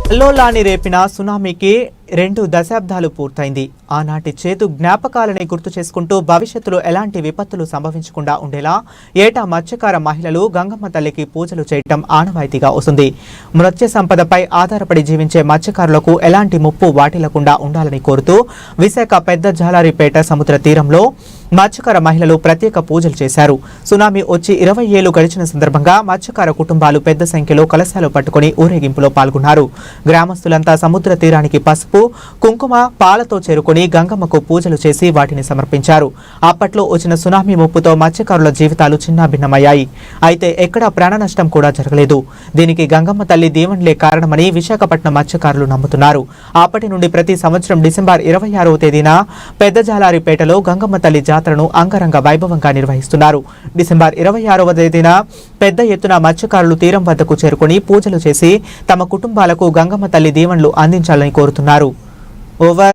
కల్లోలాన్ని రేపిన సునామీకి 2 దశాబ్దాలు పూర్తయింది. ఆనాటి చేదు జ్ఞాపకాలని గుర్తు చేసుకుంటూ భవిష్యత్తులో ఎలాంటి విపత్తులు సంభవించకుండా ఉండేలా ఏటా మత్స్యకార మహిళలు గంగమ్మ తల్లికి పూజలు చేయటం ఆనవాయితీగా వస్తుంది. మత్స్య సంపదపై ఆధారపడి జీవించే మత్స్యకారులకు ఎలాంటి ముప్పు వాటిల్లకుండా ఉండాలని కోరుతూ విశాఖ పెద్ద జాలారిపేట సముద్ర తీరంలో మత్స్యకార మహిళలు ప్రత్యేక పూజలు చేశారు. సునామీ వచ్చి 20 ఏళ్లు గడిచిన సందర్భంగా మత్స్యకార కుటుంబాలు పెద్ద సంఖ్యలో కలశాలు పట్టుకుని ఊరేగింపులో పాల్గొన్నారు. గ్రామస్తులంతా సముద్ర తీరానికి పసుపు, కుంకుమ, పాలతో చేరుకుని గంగమ్మకు పూజలు చేసి వాటిని సమర్పించారు. అప్పట్లో వచ్చిన సునామీ ముప్పుతో మత్స్యకారుల జీవితాలు చిన్నాభిన్నమయ్యాయి. అయితే ఎక్కడా ప్రాణ నష్టం కూడా జరగలేదు. దీనికి గంగమ్మ తల్లి దీవెనలే కారణమని విశాఖపట్నం మత్స్యకారులు నమ్ముతున్నారు. అప్పటి నుండి ప్రతి సంవత్సరం డిసెంబర్ 26వ తేదీన పెద్ద జాలారిపేటలో గంగమ్మ తల్లి జాతరను అంగరంగ వైభవంగా నిర్వహిస్తున్నారు. డిసెంబర్ 26వ తేదీన పెద్ద ఎత్తున మత్స్యకారులు తీరం వద్దకు చేరుకుని పూజలు చేసి తమ కుటుంబాలకు గంగమ్మ తల్లి దీవెనలు అందించాలని కోరుతున్నారు. ఓవర్.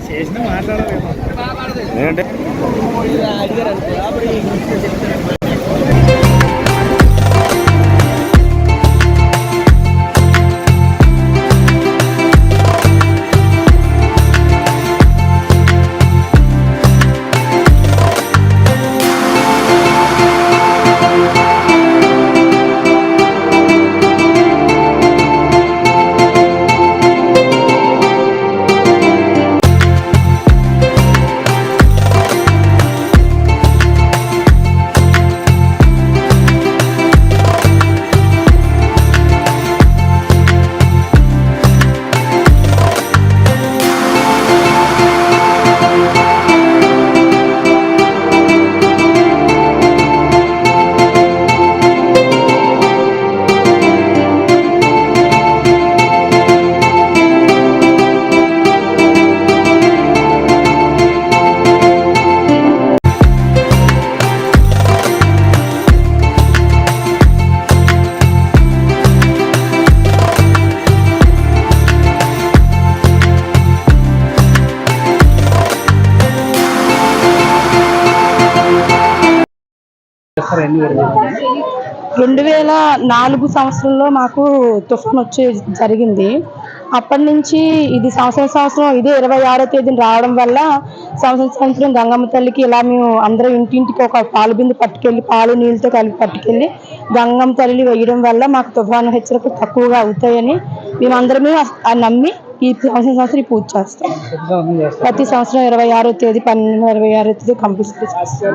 చేసిన మాట్లాడలేదు ఎందుకంటే రెండు 2004 సంవత్సరంలో మాకు తుఫాన్ వచ్చి జరిగింది. అప్పటి నుంచి ఇది సంవత్సరం ఇదే 26వ తేదీన రావడం వల్ల సంవత్సరం గంగమ్మ తల్లికి ఇలా మేము అందరం ఇంటింటికి ఒక పాలు బిందు పట్టుకెళ్ళి పాలు నీళ్ళతో కలిపి పట్టుకెళ్ళి గంగమ్మ తల్లి వేయడం వల్ల మాకు తుఫాను హెచ్చరికలు తక్కువగా అవుతాయని మేమందరమే నమ్మి ఈ సంవత్సరం పూజ చేస్తాం. ప్రతి సంవత్సరం 26వ తేదీ 12/26వ తేదీ కంపల్సరీ చేస్తాం.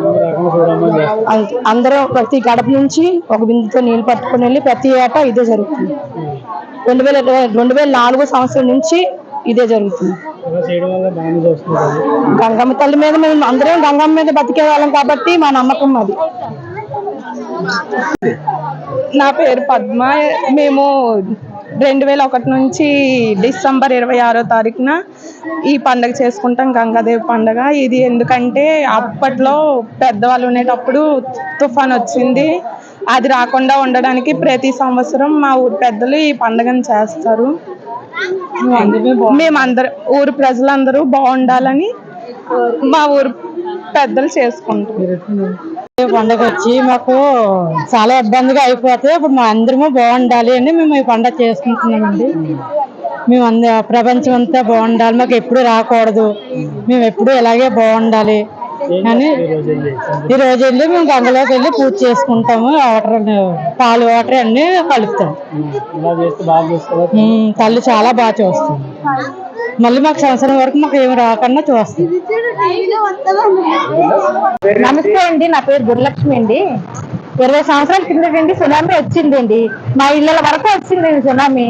అందరం ప్రతి గడప నుంచి ఒక బిందుతో నీళ్ళు పట్టుకుని వెళ్ళి ప్రతి ఏటా ఇదే జరుగుతుంది. 2004 సంవత్సరం నుంచి ఇదే జరుగుతుంది. గంగమ్మ తల్లి మీద మేము అందరం గంగమ్మ మీద బతికే వాళ్ళం కాబట్టి మా నమ్మకం అది. నా పేరు పద్మ. మేము 2001 నుంచి డిసెంబర్ 26వ తారీఖున ఈ పండుగ చేసుకుంటాం, గంగాదేవి పండుగ. ఇది ఎందుకంటే అప్పట్లో పెద్దవాళ్ళు ఉండేటప్పుడు తుఫాన్ వచ్చింది. అది రాకుండా ఉండడానికి ప్రతి సంవత్సరం మా ఊరు పెద్దలు ఈ పండుగను చేస్తారు. మేమందరం ఊరు ప్రజలందరూ బాగుండాలని మా ఊరు పెద్దలు చేసుకుంటాం. పండుగ వచ్చి మాకు చాలా ఇబ్బందిగా అయిపోతే ఇప్పుడు మా అందరము బాగుండాలి అని మేము ఈ పండుగ చేసుకుంటున్నామండి. మేము ప్రపంచం అంతా బాగుండాలి, మాకు ఎప్పుడు రాకూడదు, మేము ఎప్పుడు ఇలాగే బాగుండాలి అని ఈ రోజు వెళ్ళి మేము గంగలోకి వెళ్ళి పూజ చేసుకుంటాము. పాలు వాటర్ అన్ని కలుపుతాం. తల్లి చాలా బాగా చూస్తాం. మళ్ళీ మాకు సంవత్సరం వరకు మాకు ఏమి రాకుండా చూస్తాం. నమస్తే అండి, నా పేరు గురులక్ష్మి అండి. 20 సంవత్సరాల కిందటండి సునామీ వచ్చిందండి. మా ఇళ్ళ వరకు వచ్చిందండి సునామీ.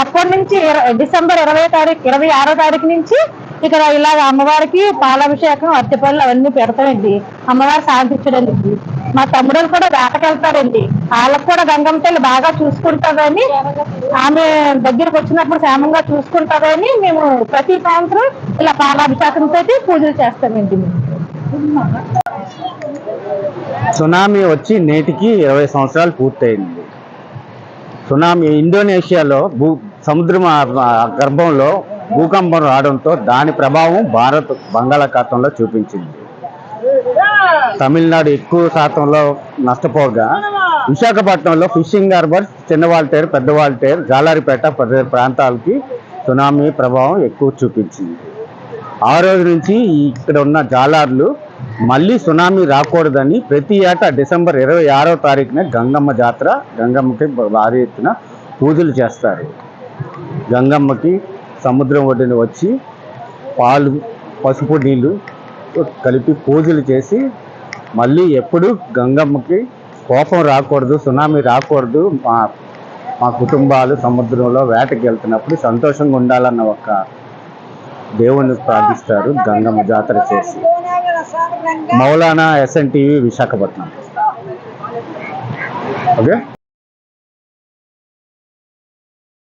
అప్పటి నుంచి డిసెంబర్ 26వ తారీఖు నుంచి ఇక్కడ ఇలాగ అమ్మవారికి పాలాభిషేకం, అరటిపళ్ళు అవన్నీ పెడతామండి అమ్మవారు శాంతించడానికి. మా తమ్ముడు కూడా వేటకెళ్తారండి. వాళ్ళకు కూడా గంగమ్మ తల్లి బాగా చూసుకుంటారని, ఆమె దగ్గరకు వచ్చినప్పుడు క్షేమంగా చూసుకుంటారని మేము ప్రతి సంవత్సరం ఇలా పాలాభిషేకంతో పూజలు చేస్తామండి. సునామీ వచ్చి నేటికి 20 సంవత్సరాలు పూర్తయింది. సునామీ ఇండోనేషియాలో సముద్రం గర్భంలో భూకంపం రావడంతో దాని ప్రభావం భారత్ బంగాళాఖాతంలో చూపించింది. తమిళనాడు ఎక్కువ శాతంలో నష్టపోగా విశాఖపట్నంలో ఫిషింగ్ హార్బర్, చిన్న వాల్టేరు, పెద్ద వాల్టేరు, జాలారిపేట ప్రాంతాలకి సునామీ ప్రభావం ఎక్కువ చూపించింది. ఆ రోజు నుంచి ఇక్కడ ఉన్న జాలార్లు మళ్ళీ సునామీ రాకూడదని ప్రతి ఏటా డిసెంబర్ 26వ తారీఖున గంగమ్మ జాతర, గంగమ్మకి భారీ ఎత్తున పూజలు చేస్తారు. గంగమ్మకి సముద్రం ఒడ్డున వచ్చి పాలు, పసుపు నీళ్ళు కలిపి పూజలు చేసి మళ్ళీ ఎప్పుడు గంగమ్మకి కోపం రాకూడదు, సునామీ రాకూడదు, మా కుటుంబాలు సముద్రంలో వేటకి వెళ్తున్నప్పుడు సంతోషంగా ఉండాలన్న ఒక దేవుణ్ణి ప్రార్థిస్తారు గంగమ్మ జాతర చేసి. మౌలానా SNTV విశాఖపట్నం. ఓకే.